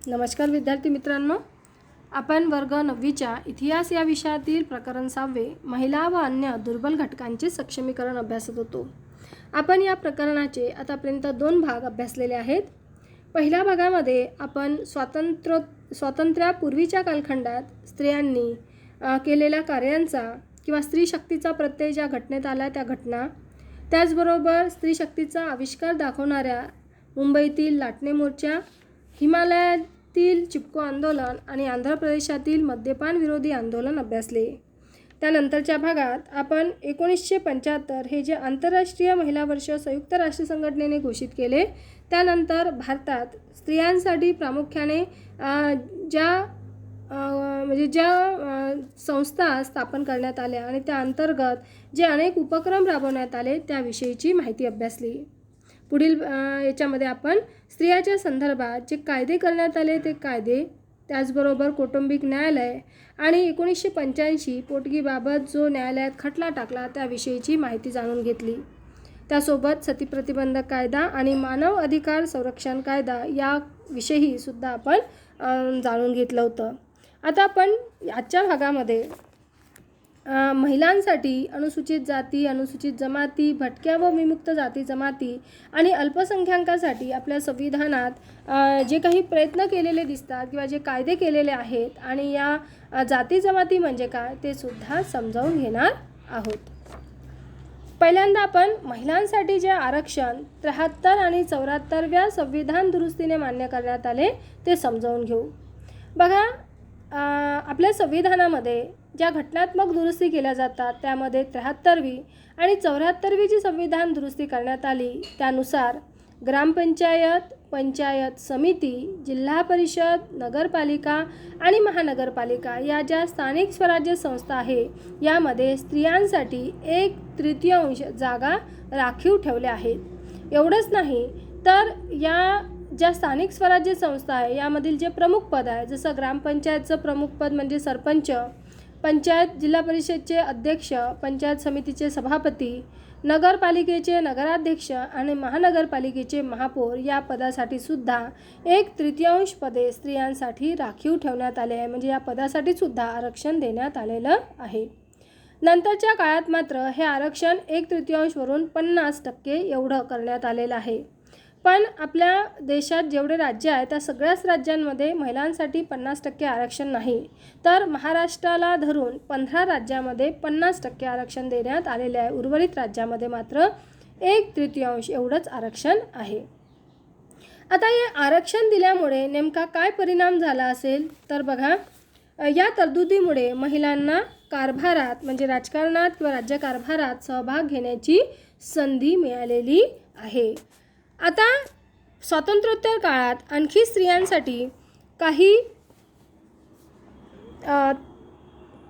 नमस्कार विद्यार्थी मित्रांनो, आपण वर्ग 9च्या इतिहास या विषयातील प्रकरण 6 महिला व अन्य दुर्बल घटकांचे सक्षमीकरण अभ्यासत होतो। आपण या प्रकरणाचे आतापर्यंत 2 भाग अभ्यासलेले आहेत। पहिल्या भागामध्ये आपण स्वातंत्र्यापूर्वीच्या कालखंडात स्त्रियांनी केलेल्या कार्यांचा किंवा स्त्री शक्तीचा प्रत्यय ज्या घटनेत आला त्या घटना, त्याचबरोबर स्त्री शक्तीचा आविष्कार दाखवणाऱ्या मुंबईतील लाटणे मोर्चा, हिमालयातील चिपको आंदोलन आणि आंध्र प्रदेशातील मद्यपान विरोधी आंदोलन अभ्यासले। त्यानंतरच्या भागात आपण 1975 हे जे आंतरराष्ट्रीय महिला वर्ष संयुक्त राष्ट्र संघटनेने घोषित केले, त्यानंतर भारतात स्त्रियांसाठी प्रामुख्याने ज्या संस्था स्थापन करण्यात आल्या आणि त्या अंतर्गत जे अनेक उपक्रम राबवण्यात आले त्याविषयीची माहिती अभ्यासली। पुढील याच्यामध्ये आपण स्त्रियांच्या संदर्भात जे कायदे करण्यात आले ते कायदे, त्याचबरोबर कौटुंबिक न्यायालय आणि 1985 पोटगीबाबत जो न्यायालयात खटला टाकला त्याविषयीची माहिती जाणून घेतली। त्यासोबत सती प्रतिबंधक कायदा आणि मानव अधिकार संरक्षण कायदा या विषयी सुद्धा आपण जाणून घेतलं होतं। आता आपण आजच्या भागामध्ये महिलांसाठी अनुसूचित जाती, अनुसूचित जमाती, भटक्या व विमुक्त जाती जमाती आणि अल्पसंख्याकांसाठी आपल्या संविधानात जे काही प्रयत्न केलेले दिसतात किंवा जे कायदे केलेले आहेत आणि या जाती जमाती म्हणजे काय ते सुद्धा समजावून घेणार आहोत। पहिल्यांदा आपण महिलांसाठी जे आरक्षण 73 आणि 74व्या संविधान दुरुस्तीने मान्य करण्यात आले ते समजावून घेऊ। बघा, आपल्या संविधानामध्ये ज्या घटनात्मक दुरुस्ती केल्या जातात त्यामध्ये 73वी आणि 74वी जी संविधान दुरुस्ती करण्यात आली त्यानुसार ग्रामपंचायत, पंचायत समिती, जिल्हा परिषद, नगरपालिका आणि महानगरपालिका या ज्या स्थानिक स्वराज्य संस्था आहे यामध्ये स्त्रियांसाठी 1/3 जागा राखीव ठेवल्या आहेत। एवढंच नाही तर या ज्या स्थानिक स्वराज्य संस्था आहे यामधील जे प्रमुख पद आहे, जसं ग्रामपंचायतचं प्रमुख पद म्हणजे सरपंच, पंचायत जिल्हा परिषदचे अध्यक्ष, पंचायत समितीचे सभापती, नगरपालिकेचे नगराध्यक्ष आणि महानगरपालिकेचे महापौर या पदासाठी सुद्धा 1/3 पदे स्त्रियांसाठी राखीव ठेवण्यात आले आहे। म्हणजे या पदासाठी सुद्धा आरक्षण देण्यात आलेलं आहे। नंतरच्या काळात मात्र हे आरक्षण 1/3 वरून 50% एवढं करण्यात आलेलं आहे। पण आपल्या देशात जेवढे राज्य आहेत त्या सगळ्याच राज्यांमध्ये महिलांसाठी 50% आरक्षण नाही, तर महाराष्ट्राला धरून 15 राज्यामध्ये 50% आरक्षण देण्यात आलेले आहे। उर्वरित राज्यामध्ये मात्र 1/3 एवढंच आरक्षण आहे। आता हे आरक्षण दिल्यामुळे नेमका काय परिणाम झाला असेल तर बघा, या तरतुदीमुळे महिलांना कारभारात म्हणजे राजकारणात किंवा राज्यकारभारात सहभाग घेण्याची संधी मिळालेली आहे। आता स्वातंत्र्योत्तर काळात आणखी स्त्रियांसाठी काही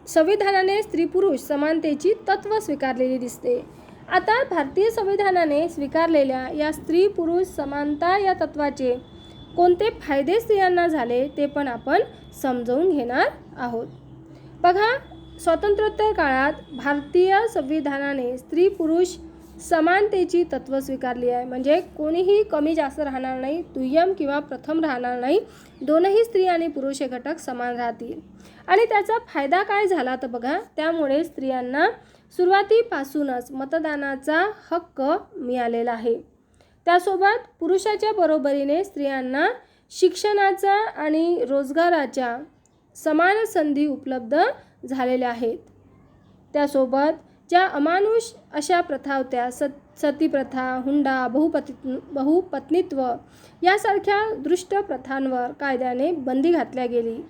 संविधानाने स्त्री पुरुष समानतेची तत्त्व स्वीकारलेली दिसते। आता भारतीय संविधानाने स्वीकारलेल्या या स्त्री पुरुष समानता या तत्त्वाचे कोणते फायदे स्त्रियांना झाले ते पण आपण समजावून घेणार आहोत। बघा, स्वातंत्र्योत्तर काळात भारतीय संविधानाने स्त्री पुरुष समानतेची तत्त्व स्वीकारली आहे। म्हणजे कोणीही कमी जास्त राहणार नाही, दुय्यम किंवा प्रथम राहणार नाही, दोनही स्त्री आणि पुरुष हे घटक समान राहतील। आणि त्याचा फायदा काय झाला तर बघा, त्यामुळे स्त्रियांना सुरुवातीपासूनच मतदानाचा हक्क मिळालेला आहे। त्यासोबत पुरुषाच्या बरोबरीने स्त्रियांना शिक्षणाचा आणि रोजगाराच्या समान संधी उपलब्ध झालेल्या आहेत। त्यासोबत ज्या अमानुष अशा प्रथा होत्या, सती प्रथा, हुंडा, बहुपत्नीत्व यासारख्या दुष्ट प्रथांवर कायद्याने बंदी घातल्या गेली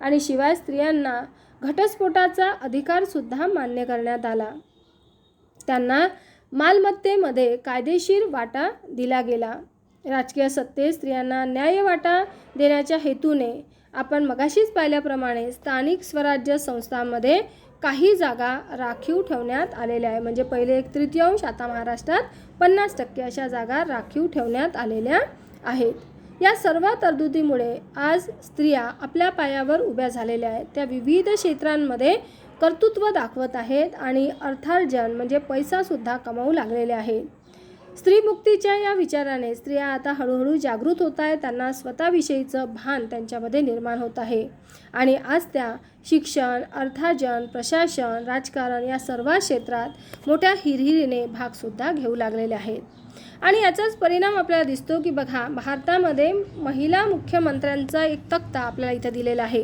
आणि शिवाय स्त्रियांना घटस्फोटाचा अधिकारसुद्धा मान्य करण्यात आला। त्यांना मालमत्तेमध्ये कायदेशीर वाटा दिला गेला। राजकीय सत्तेत स्त्रियांना न्याय्य वाटा देण्याच्या हेतूने आपण मगाशीच पाहिल्याप्रमाणे स्थानिक स्वराज्य संस्थांमध्ये काही जागा राखीव ठेवण्यात आलेल्या आहे। म्हणजे पहिले 1/3, आता महाराष्ट्रात 50% अशा जागा राखीव ठेवण्यात आलेल्या आहेत। या सर्व तरतुदीमुळे आज स्त्रिया आपल्या पायावर उभ्या झालेल्या आहेत। त्या विविध क्षेत्रांमध्ये कर्तृत्व दाखवत आहेत आणि अर्थार्जन म्हणजे पैसासुद्धा कमावू लागलेले आहेत। स्त्रीमुक्तीच्या या विचाराने स्त्रिया आता हळूहळू जागृत होत आहेत, त्यांना स्वतःविषयीचं भान त्यांच्यामध्ये निर्माण होत आहे आणि आज त्या शिक्षण, अर्थार्जन, प्रशासन, राजकारण या सर्व क्षेत्रात मोठ्या हिरहिरीने भागसुद्धा घेऊ लागलेले आहेत. आणि याचाच परिणाम आपल्याला दिसतो की बघा, भारतामध्ये महिला मुख्यमंत्र्यांचा एक तक्ता आपल्याला इथं दिलेला आहे.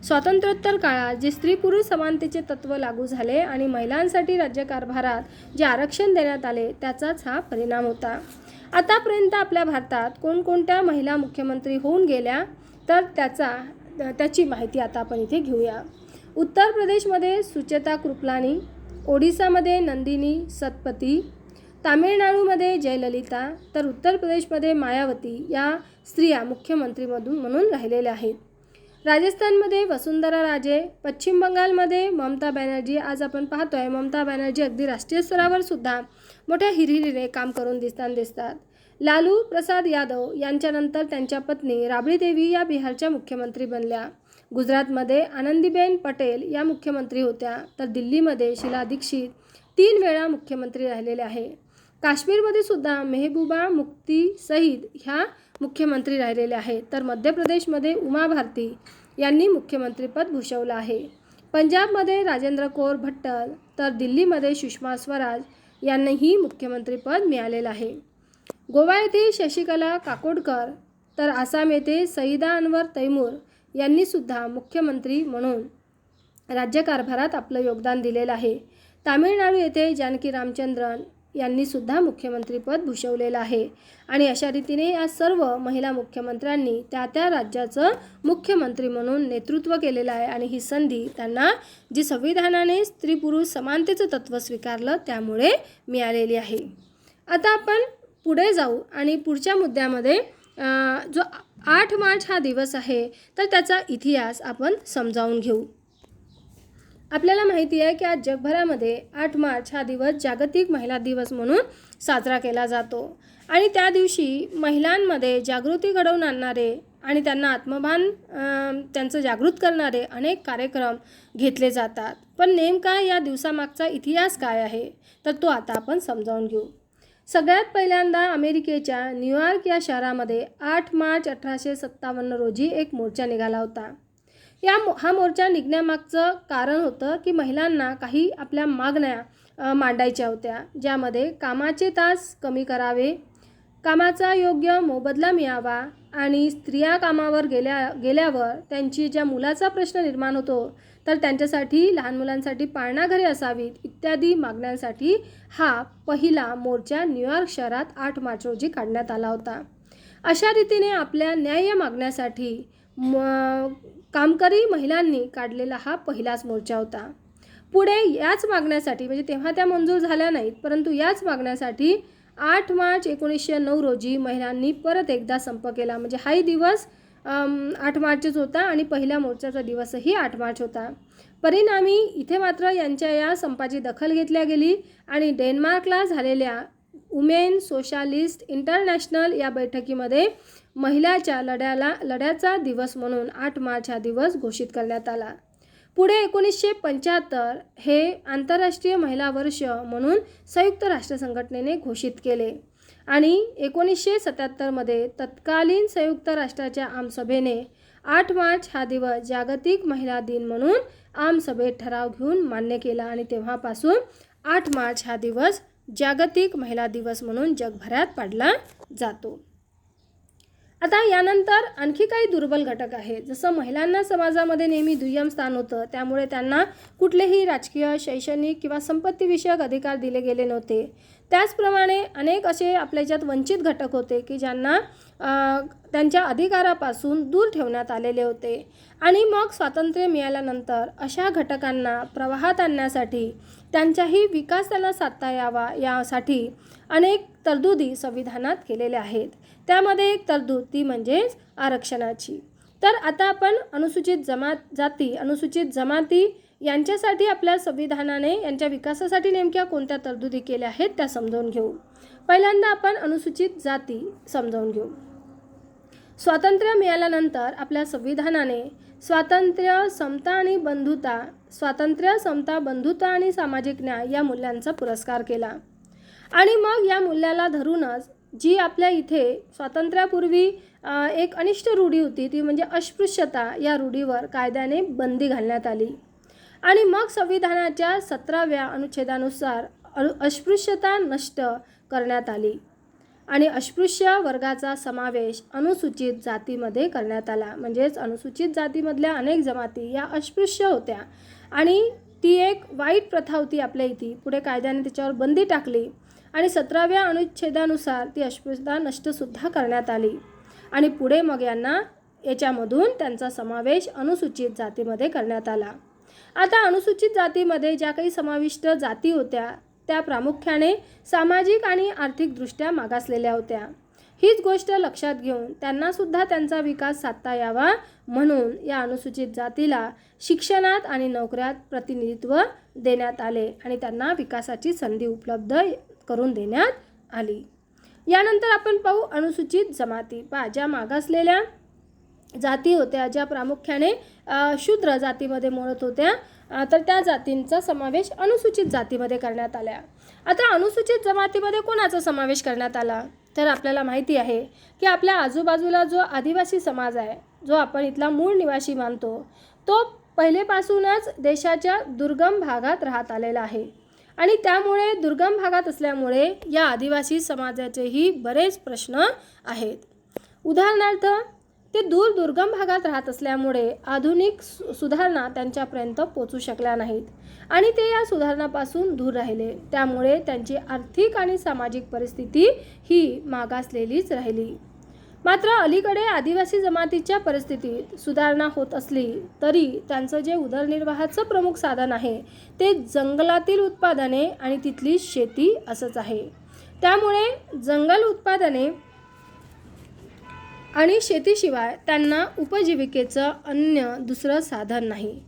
स्वातंत्र्योत्तर काळात जे स्त्री पुरुष समानतेचे तत्त्व लागू झाले आणि महिलांसाठी राज्यकारभारात जे आरक्षण देण्यात आले त्याचाच हा परिणाम होता. आतापर्यंत आपल्या भारतात कोणकोणत्या महिला मुख्यमंत्री होऊन गेल्या तर त्याची माहिती आता आपण इथे घेऊया. उत्तर प्रदेशमध्ये सुचेता कृपलानी, ओडिसामध्ये नंदिनी सतपथी, तामिळनाडूमध्ये जयललिता, तर उत्तर प्रदेशमध्ये मायावती या स्त्रिया मुख्यमंत्री म्हणून राहिलेल्या आहेत. राजस्थानमध्ये वसुंधरा राजे, पश्चिम बंगालमध्ये ममता बॅनर्जी. आज आपण पाहतोय ममता बॅनर्जी अगदी राष्ट्रीय स्तरावर सुद्धा मोठ्या हिरहिरीने काम करून दिसतात. लालू प्रसाद यादव यांच्यानंतर त्यांच्या पत्नी राबडी देवी या बिहारच्या मुख्यमंत्री बनल्या. गुजरातमध्ये आनंदीबेन पटेल या मुख्यमंत्री होत्या, तर दिल्लीमध्ये शीला दीक्षित 3 वेळा मुख्यमंत्री राहिलेले आहे. काश्मीरमध्ये सुद्धा मेहबूबा मुफ्ती सईद ह्या मुख्यमंत्री राहिलेले आहेत, तर मध्य प्रदेशमध्ये उमा भारती यांनी मुख्यमंत्रीपद भूषवलं आहे. पंजाबमध्ये राजेंद्र कौर भट्टल, तर दिल्लीमध्ये सुषमा स्वराज यांनाही मुख्यमंत्रीपद मिळालेलं आहे. गोवा येथे शशिकला काकोडकर, तर आसाम येथे सईदा अनवर तैमूर यांनी सुद्धा मुख्यमंत्री म्हणून राज्यकारभारात आपलं योगदान दिलेलं आहे. तामिळनाडू येथे जानकी रामचंद्रन यांनी सुद्धा मुख्यमंत्रीपद भूषवलेलं आहे. आणि अशा रीतीने या सर्व महिला मुख्यमंत्र्यांनी त्या राज्याचं मुख्यमंत्री म्हणून नेतृत्व केलेलं आहे आणि ही संधी त्यांना जी संविधानाने स्त्री पुरुष समानतेचं तत्त्व स्वीकारलं त्यामुळे मिळालेली आहे. आता आपण पुढे जाऊ आणि पुढच्या मुद्द्यामध्ये जो 8 मार्च हा दिवस आहे तर त्याचा इतिहास आपण समजावून घेऊ. आपल्याला माहिती आहे की आज जगभरामध्ये 8 मार्च हा दिवस जागतिक महिला दिवस म्हणून साजरा केला जातो आणि त्या दिवशी महिलांमध्ये जागृती घडवून आणणारे आणि त्यांना आत्मभान त्यांचं जागृत करणारे अनेक कार्यक्रम घेतले जातात. पण नेमका या दिवसामागचा इतिहास काय आहे तर तो आता आपण समजावून घेऊ. सगळ्यात पहिल्यांदा अमेरिकेच्या न्यूयॉर्क या शहरामध्ये 8 मार्च 1857 रोजी एक मोर्चा निघाला होता. हा मोर्चा निघण्यामागचं कारण होतं की महिलांना काही आपल्या मागण्या मांडायच्या होत्या, ज्यामध्ये कामाचे तास कमी करावे, कामाचा योग्य मोबदला मिळावा आणि स्त्रिया कामावर गेल्यावर त्यांची ज्या मुलाचा प्रश्न निर्माण होतो तर त्यांच्यासाठी लहान मुलांसाठी पाळणाघरे असावीत इत्यादी मागण्यांसाठी हा पहिला मोर्चा न्यूयॉर्क शहरात 8 मार्च रोजी काढण्यात आला होता. अशा रीतीने आपल्या न्याय्य मागण्यासाठी कामकरी महिलांनी काढलेला हा पहिलाच मोर्चा होता. पुढे याच मागण्यासाठी म्हणजे तेव्हा त्या मंजूर झाल्या नाहीत, परंतु याच मागण्यासाठी 8 मार्च 1909 रोजी महिलांनी परत एकदा संप केला. म्हणजे हाही दिवस 8 मार्चच होता आणि पहिल्या मोर्चाचा दिवसही 8 मार्च होता. परिणामी इथे मात्र यांच्या या संपाची दखल घेतल्या गेली आणि डेन्मार्कला झालेल्या वुमेन सोशालिस्ट इंटरनॅशनल या बैठकीमध्ये महिलाच्या लढ्याचा दिवस म्हणून 8 मार्च हा दिवस घोषित करण्यात आला. पुढे 1975 हे आंतरराष्ट्रीय महिला वर्ष म्हणून संयुक्त राष्ट्र संघटनेने घोषित केले आणि 1977 मध्ये तत्कालीन संयुक्त राष्ट्राच्या आमसभेने 8 मार्च हा दिवस जागतिक महिला दिन म्हणून आमसभेत ठराव घेऊन मान्य केला आणि तेव्हापासून 8 मार्च हा दिवस जागतिक महिला दिवस म्हणून जगभरात पाळला जातो. आता यानंतर आणखी काही दुर्बल घटक आहेत. जसं महिलांना समाजामध्ये नेहमी दुय्यम स्थान होतं, त्यामुळे त्यांना कुठलेही राजकीय, शैक्षणिक किंवा संपत्तीविषयक अधिकार दिले गेले नव्हते. त्याचप्रमाणे अनेक असे आपल्या याच्यात वंचित घटक होते की ज्यांना त्यांच्या अधिकारापासून दूर ठेवण्यात आलेले होते. आणि मग स्वातंत्र्य मिळाल्यानंतर अशा घटकांना प्रवाहात आणण्यासाठी त्यांचाही विकास त्यांना साधता यावा यासाठी अनेक तरतुदी संविधानात केलेल्या आहेत. त्यामध्ये एक तरतूद ती म्हणजेच आरक्षणाची. तर आता आपण अनुसूचित जाती, अनुसूचित जमाती यांच्यासाठी आपल्या संविधानाने यांच्या विकासासाठी नेमक्या कोणत्या तरतुदी केल्या आहेत त्या समजावून घेऊ. पहिल्यांदा आपण अनुसूचित जाती समजावून घेऊ. स्वातंत्र्य मिळाल्यानंतर आपल्या संविधानाने स्वातंत्र्य, समता आणि सामाजिक न्याय या मूल्यांचा पुरस्कार केला. आणि मग या मूल्याला धरूनच जी आपल्या इथे स्वातंत्र्यापूर्वी एक अनिष्ट रूढी होती ती म्हणजे अस्पृश्यता, या रूढीवर कायद्याने बंदी घालण्यात आली. आणि मग संविधानाच्या 17व्या अनुच्छेदानुसार अस्पृश्यता नष्ट करण्यात आली आणि अस्पृश्य वर्गाचा समावेश अनुसूचित जातीमध्ये करण्यात आला. म्हणजेच अनुसूचित जातीमधल्या अनेक जमाती या अस्पृश्य होत्या आणि ती एक वाईट प्रथा होती आपल्या इथे. पुढे कायद्याने त्याच्यावर बंदी टाकली आणि 17व्या अनुच्छेदानुसार ती अस्पृश्यता नष्टसुद्धा करण्यात आली आणि पुढे मग याच्यामधून त्यांचा समावेश अनुसूचित जातीमध्ये करण्यात आला. आता अनुसूचित जातीमध्ये ज्या काही समाविष्ट जाती होत्या त्या प्रामुख्याने सामाजिक आणि आर्थिकदृष्ट्या मागासलेल्या होत्या. हीच गोष्ट लक्षात घेऊन त्यांनासुद्धा त्यांचा विकास साधता यावा म्हणून या अनुसूचित जातीला शिक्षणात आणि नोकऱ्यात प्रतिनिधित्व देण्यात आले आणि त्यांना विकासाची संधी उपलब्ध करून देण्यात आली. यानंतर आपण पाहू अनुसूचित जमाती. ज्या मागासलेल्या जाती होत्या, ज्या प्रामुख्याने शूद्र जातीमध्ये मोडत होत्या, तर त्या जातींचा समावेश अनुसूचित जातीमध्ये करण्यात आल्या. आता अनुसूचित जमातीमध्ये कोणाचा समावेश करण्यात आला तर आपल्याला माहिती आहे की आपल्या आजूबाजूला जो आदिवासी समाज आहे, जो आपण इथला मूळ निवासी मानतो, तो पहिलेपासूनच देशाच्या दुर्गम भागात राहत आलेला आहे आणि त्यामुळे दुर्गम भागात असल्यामुळे या आदिवासी समाजाचेही बरेच प्रश्न आहेत. उदाहरणार्थ ते दुर्गम भागात राहत असल्यामुळे आधुनिक सुधारणा त्यांच्यापर्यंत पोचू शकल्या नाहीत आणि ते या सुधारणापासून दूर राहिले. त्यामुळे त्यांची आर्थिक आणि सामाजिक परिस्थिती ही मागासलेलीच राहिली. मात्र अलीकडे आदिवासी जमातीच्या परिस्थितीत सुधारणा होत असली तरी त्यांचं जे उदरनिर्वाहाचं प्रमुख साधन आहे ते जंगलातील उत्पादने आणि तिथली शेती असंच आहे. त्यामुळे जंगल उत्पादने आणि शेतीशिवाय त्यांना उपजीविकेचं अन्य दुसरं साधन नाही.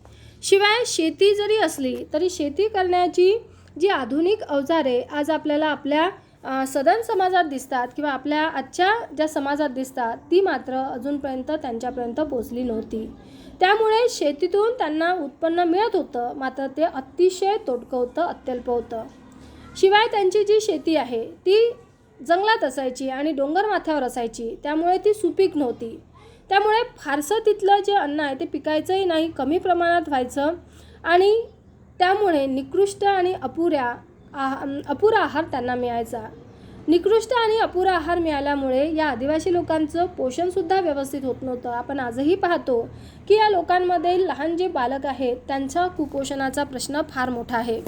शिवाय शेती जरी असली तरी शेती करण्याची जी आधुनिक अवजारे आज आपल्याला आपल्या सदन समाजात दिसतात किंवा आपल्या आजच्या ज्या समाजात दिसतात ती मात्र अजूनपर्यंत त्यांच्यापर्यंत पोचली नव्हती. त्यामुळे शेतीतून त्यांना उत्पन्न मिळत होतं, मात्र ते अतिशय तोटकं होतं, अत्यल्प होतं. शिवाय त्यांची जी शेती आहे ती जंगलात असायची आणि डोंगर माथ्यावर असायची, त्यामुळे ती सुपीक नव्हती. त्यामुळे फारसं तिथलं जे अन्न आहे ते पिकायचंही नाही, कमी प्रमाणात व्हायचं आणि त्यामुळे निकृष्ट आणि अपुरा आहार त्यांना मिळायचा. निकृष्ट आणि अपुरा आहार मिळाल्यामुळे या आदिवासी लोकांचं पोषणसुद्धा व्यवस्थित होत नव्हतं. आपण आजही पाहतो की या लोकांमध्ये लहान जे बालक आहेत त्यांचा कुपोषणाचा प्रश्न फार मोठा आहे.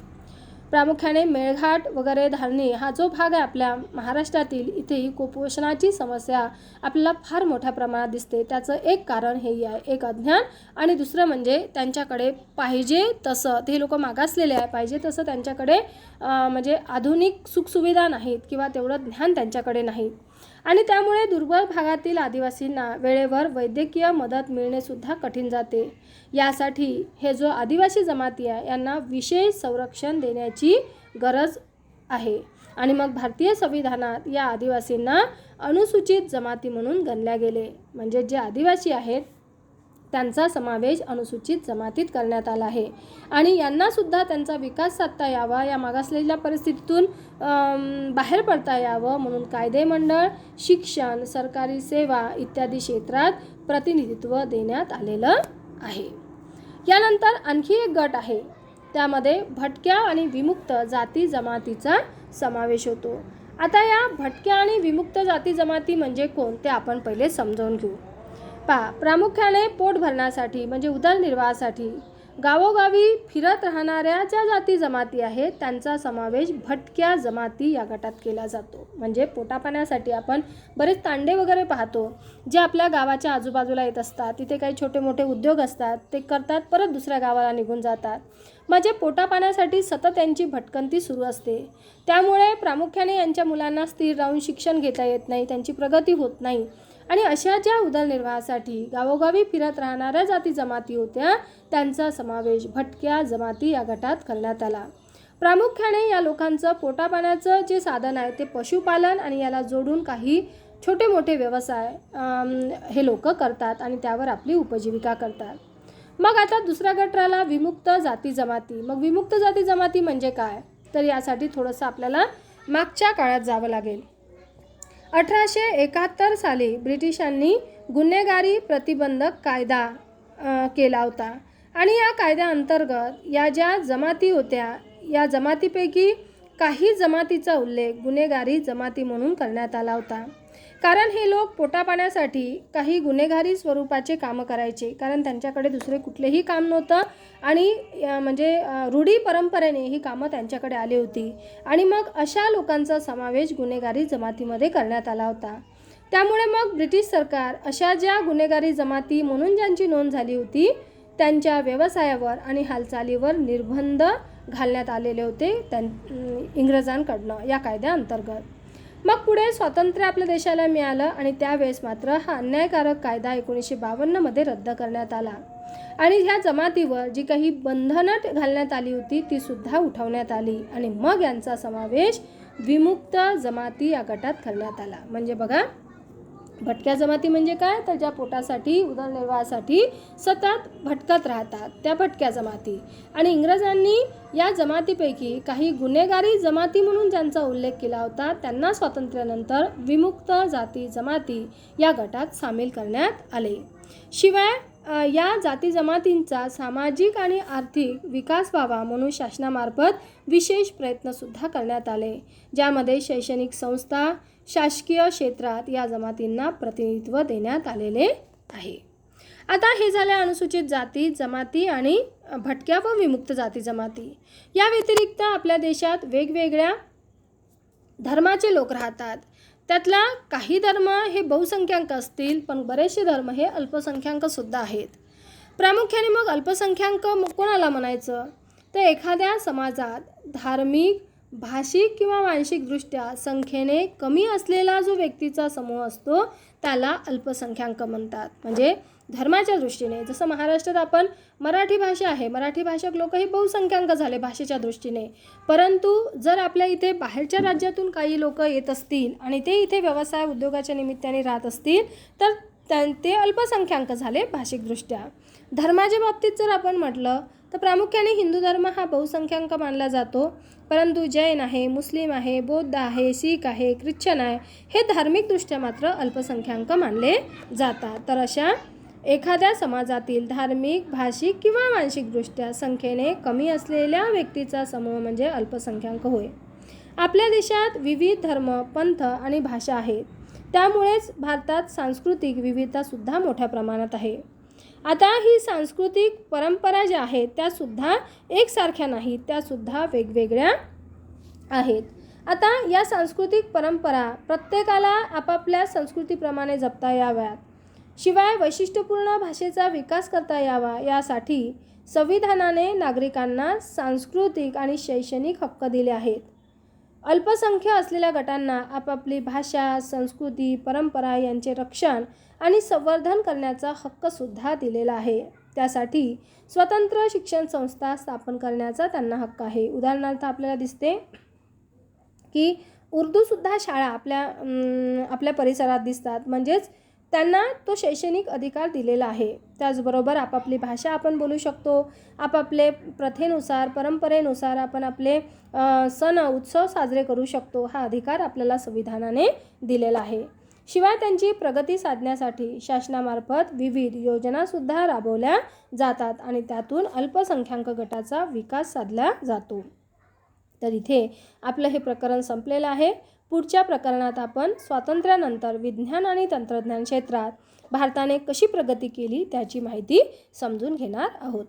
प्रामुख्याने मेळघाट वगैरे धारणी हा जो भाग आहे आपल्या महाराष्ट्रातील, इथेही कुपोषणाची समस्या आपल्याला फार मोठ्या प्रमाणात दिसते. त्याचं एक कारण हेही आहे, एक अज्ञान आणि दुसरं म्हणजे त्यांच्याकडे पाहिजे तसं, ते लोक मागासलेले आहे, पाहिजे तसं त्यांच्याकडे म्हणजे आधुनिक सुखसुविधा नाहीत किंवा तेवढं ज्ञान त्यांच्याकडे नाही आणि त्यामुळे दुर्बल भागातील आदिवासींना वेळेवर वैद्यकीय मदत मिळणेसुद्धा कठीण जाते. यासाठी हे जो आदिवासी जमाती आहे यांना विशेष संरक्षण देण्याची गरज आहे आणि मग भारतीय संविधानात या आदिवासींना अनुसूचित जमाती म्हणून गणल्या गेले. म्हणजे जे आदिवासी आहेत त्यांचा समावेश अनुसूचित जमातीत करण्यात आला आहे आणि यांनासुद्धा त्यांचा विकास साधता यावा, या मागासलेल्या परिस्थितीतून बाहेर पडता यावं म्हणून कायदेमंडळ, शिक्षण, सरकारी सेवा इत्यादी क्षेत्रात प्रतिनिधित्व देण्यात आलेलं आहे. यानंतर आणखी एक गट आहे, त्यामध्ये भटक्या आणि विमुक्त जाती जमातीचा समावेश होतो. आता या भटक्या आणि विमुक्त जाती जमाती म्हणजे कोण ते आपण पहिले समजावून घेऊ. प्रामुख्याने पोट भरण्यासाठी म्हणजे उदरनिर्वाहासाठी गावोगावी फिरत राहणाऱ्या ज्या जाती जमाती आहेत त्यांचा समावेश भटक्या जमाती या गटात केला जातो. म्हणजे पोटापाण्यासाठी आपण बरेच तांडे वगैरे पाहतो जे आपल्या गावाच्या आजूबाजूला येत असतात, तिथे काही छोटे मोठे उद्योग असतात, ते करतात, परत दुसऱ्या गावाला निघून जातात. म्हणजे पोटापाण्यासाठी सतत यांची भटकंती सुरू असते. त्यामुळे प्रामुख्याने यांच्या मुलांना स्थिर राहून शिक्षण घेता येत नाही, त्यांची प्रगती होत नाही आणि अशा ज्या उदरनिर्वाहासाठी गावोगावी फिरत राहणाऱ्या जाती जमाती होत्या त्यांचा समावेश भटक्या जमाती या गटात करण्यात आला. प्रामुख्याने या लोकांचं पोटापाण्याचं जे साधन आहे ते पशुपालन आणि याला जोडून काही छोटे मोठे व्यवसाय हे लोक करतात आणि त्यावर आपली उपजीविका करतात. मग आता दुसऱ्या गटाला विमुक्त जाती जमाती. मग विमुक्त जाती जमाती म्हणजे काय तर यासाठी थोडंसं आपल्याला मागच्या काळात जावं लागेल. 1871 साली ब्रिटिशांनी गुन्हेगारी प्रतिबंधक कायदा केला होता आणि या कायद्याअंतर्गत या ज्या जमाती होत्या, या जमातीपैकी काही जमातीचा उल्लेख गुन्हेगारी जमाती म्हणून करण्यात आला होता. कारण हे लोक पोटापाण्यासाठी काही गुन्हेगारी स्वरूपाचे कामं करायचे, कारण त्यांच्याकडे दुसरे कुठलेही काम नव्हतं आणि म्हणजे रूढी परंपरेने ही कामं त्यांच्याकडे आली होती आणि मग अशा लोकांचा समावेश गुन्हेगारी जमातीमध्ये करण्यात आला होता. त्यामुळे मग ब्रिटिश सरकार अशा ज्या गुन्हेगारी जमाती म्हणून ज्यांची नोंद झाली होती त्यांच्या व्यवसायावर आणि हालचालीवर निर्बंध घालण्यात आलेले होते इंग्रजांकडनं या कायद्याअंतर्गत. मग पुढे स्वातंत्र्य आपल्या देशाला मिळालं आणि त्यावेळेस मात्र हा अन्यायकारक कायदा 1952मध्ये रद्द करण्यात आला आणि ह्या जमातीवर जी काही बंधनं घालण्यात आली होती ती सुद्धा उठवण्यात आली आणि मग यांचा समावेश विमुक्त जमाती या गटात करण्यात आला. म्हणजे बघा, भटक्या जमाती म्हणजे काय, तर ज्या पोटासाठी उदरनिर्वाहासाठी सतत भटकत राहतात त्या भटक्या जमाती. आणि इंग्रजांनी या जमातीपैकी काही गुन्हेगारी जमाती म्हणून ज्यांचा उल्लेख केला होता त्यांना स्वातंत्र्यानंतर विमुक्त जाती जमाती या गटात सामील करण्यात आले. शिवाय या जाती जमातींचा सामाजिक आणि आर्थिक विकास व्हावा म्हणून शासनामार्फत विशेष प्रयत्नसुद्धा करण्यात आले, ज्यामध्ये शैक्षणिक संस्था, शासकीय क्षेत्रात या जमातींना प्रतिनिधित्व देण्यात आलेले आहे. आता हे झाले अनुसूचित जाती जमाती आणि भटक्या व विमुक्त जाती जमाती. या व्यतिरिक्त आपल्या देशात वेगवेगळ्या धर्माचे लोक राहतात. त्यातला काही धर्म हे बहुसंख्याक असतील, पण बरेचसे धर्म हे अल्पसंख्याकसुद्धा आहेत. प्रामुख्याने मग अल्पसंख्याक कोणाला म्हणायचं, तर एखाद्या समाजात धार्मिक, भाषिक किंवा मानसिकदृष्ट्या संख्येने कमी असलेला जो व्यक्तीचा समूह असतो त्याला अल्पसंख्याक म्हणतात. म्हणजे धर्माच्या दृष्टीने, जसं महाराष्ट्रात आपण मराठी भाषा आहे, मराठी भाषक लोक हे बहुसंख्याक झाले भाषेच्या दृष्टीने, परंतु जर आपल्या इथे बाहेरच्या राज्यातून काही लोक येत असतील आणि ते इथे व्यवसाय उद्योगाच्या निमित्ताने राहत असतील तर ते अल्पसंख्याक झाले भाषिकदृष्ट्या. धर्माच्या बाबतीत जर आपण म्हटलं तर प्रामुख्याने हिंदू धर्म हा बहुसंख्याक मानला जातो, परंतु जैन आहे, मुस्लिम आहे, बौद्ध आहे, शीख आहे, ख्रिश्चन आहे, हे धार्मिकदृष्ट्या मात्र अल्पसंख्याक मानले जातात. तर अशा एखाद्या समाजातील धार्मिक, भाषिक किंवा मानसिकदृष्ट्या संख्येने कमी असलेल्या व्यक्तीचा समूह म्हणजे अल्पसंख्याक होय. आपल्या देशात विविध धर्म, पंथ आणि भाषा आहेत, त्यामुळेच भारतात सांस्कृतिक विविधतासुद्धा मोठ्या प्रमाणात आहे. आता ही सांस्कृतिक परंपरा ज्या आहेत त्यासुद्धा एकसारख्या नाहीत, त्यासुद्धा वेगवेगळ्या आहेत. आता या सांस्कृतिक परंपरा प्रत्येकाला आपापल्या संस्कृतीप्रमाणे जपता याव्यात, शिवाय वैशिष्ट्यपूर्ण भाषेचा विकास करता यावा यासाठी संविधानाने नागरिकांना सांस्कृतिक आणि शैक्षणिक हक्क दिले आहेत. अल्पसंख्य असलेल्या गटांना आपापली भाषा, संस्कृती, परंपरा यांचे रक्षण आणि संवर्धन करण्याचा हक्कसुद्धा दिलेला आहे. त्यासाठी स्वतंत्र शिक्षण संस्था स्थापन करण्याचा त्यांना हक्क आहे. उदाहरणार्थ आपल्याला दिसते की उर्दूसुद्धा शाळा आपल्या परिसरात दिसतात, म्हणजेच त्यांना तो शैक्षणिक अधिकार दिलेला आहे. त्याचबरोबर आपापली भाषा आपण बोलू शकतो, आपापले प्रथेनुसार, परंपरेनुसार आपण आपले सण उत्सव साजरे करू शकतो. हा अधिकार आपल्याला संविधानाने दिलेला आहे. शिवाय त्यांची प्रगती साधण्यासाठी शासनामार्फत विविध योजनासुद्धा राबवल्या जातात आणि त्यातून अल्पसंख्याक गटाचा विकास साधला जातो. तर इथे आपलं हे प्रकरण संपलेलं आहे. पुढच्या प्रकरणात आपण स्वातंत्र्यानंतर विज्ञान आणि तंत्रज्ञान क्षेत्रात भारताने कशी प्रगती केली त्याची माहिती समजून घेणार आहोत.